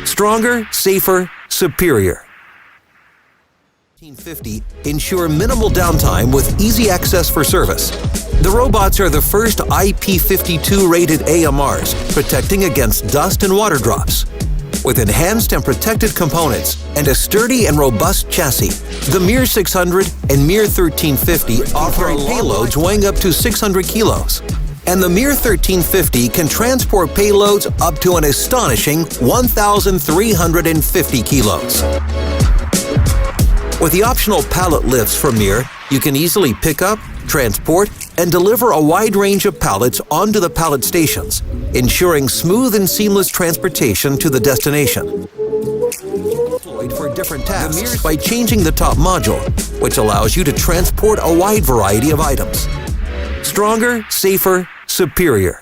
Stronger, safer, superior. 1950 ensure minimal downtime with easy access for service. The robots are the first IP52 rated AMRs, protecting against dust and water drops. With enhanced and protected components and a sturdy and robust chassis, the MiR 600 and MiR 1350 offer payloads weighing up to 600 kilos. And the MiR 1350 can transport payloads up to an astonishing 1,350 kilos. With the optional pallet lifts from MiR, you can easily pick up, transport, and deliver a wide range of pallets onto the pallet stations, ensuring smooth and seamless transportation to the destination. Deployed for different tasks by changing the top module, which allows you to transport a wide variety of items. Stronger, safer, superior.